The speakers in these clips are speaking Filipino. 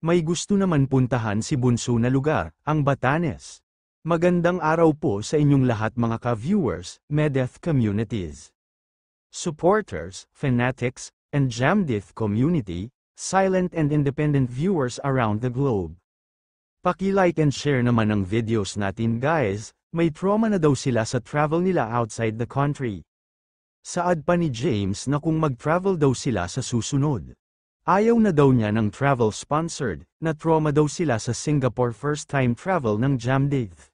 May gusto naman puntahan si Bunso na lugar, ang Batanes. Magandang araw po sa inyong lahat mga ka-viewers, Medeth communities, supporters, fanatics, and Jamdith community, silent and independent viewers around the globe. Paki-like and share naman ang videos natin guys, may trauma na daw sila sa travel nila outside the country. Saad pa ni James na kung mag-travel daw sila sa susunod. Ayaw na daw niya ng travel sponsored, na trauma daw sila sa Singapore first time travel ng Jamdith.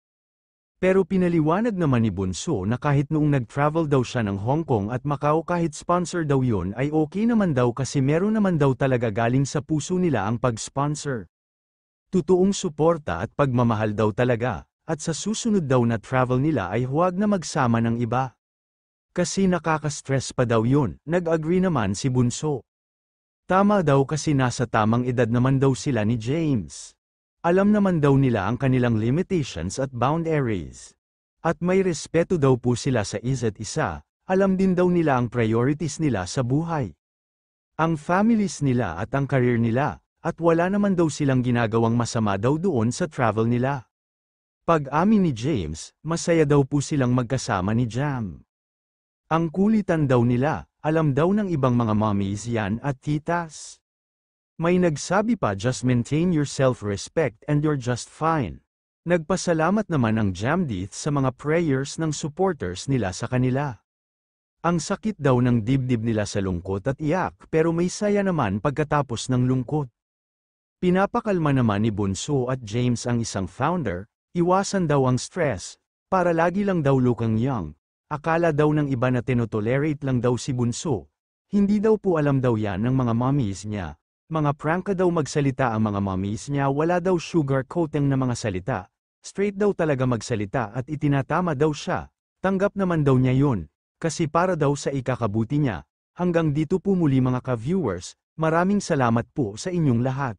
Pero pinaliwanag naman ni Bunso na kahit noong nag-travel daw siya ng Hong Kong at Macau kahit sponsor daw yun ay okay naman daw kasi meron naman daw talaga galing sa puso nila ang pag-sponsor. Totoong suporta at pagmamahal daw talaga, at sa susunod daw na travel nila ay huwag na magsama ng iba. Kasi nakaka-stress pa daw yun, nag-agree naman si Bunso. Tama daw kasi nasa tamang edad naman daw sila ni James. Alam naman daw nila ang kanilang limitations at boundaries. At may respeto daw po sila sa isa't isa, alam din daw nila ang priorities nila sa buhay. Ang families nila at ang career nila, at wala naman daw silang ginagawang masama daw doon sa travel nila. Pag-amin ni James, masaya daw po silang magkasama ni Jam. Ang kulitan daw nila, alam daw ng ibang mga mommies yan at titas. May nagsabi pa just maintain your self-respect and you're just fine. Nagpasalamat naman ang Jamdith sa mga prayers ng supporters nila sa kanila. Ang sakit daw ng dibdib nila sa lungkot at iyak pero may saya naman pagkatapos ng lungkot. Pinapakalma naman ni Bunso at James ang isang founder, iwasan daw ang stress, para lagi lang daw looking young. Akala daw ng iba na tinotolerate lang daw si Bunso. Hindi daw po alam daw yan ng mga mommies niya. Mga prank daw magsalita ang mga mommies niya, wala daw sugar coating na mga salita. Straight daw talaga magsalita at itinatama daw siya. Tanggap naman daw niya yun. Kasi para daw sa ikakabuti niya. Hanggang dito po muli mga ka-viewers, maraming salamat po sa inyong lahat.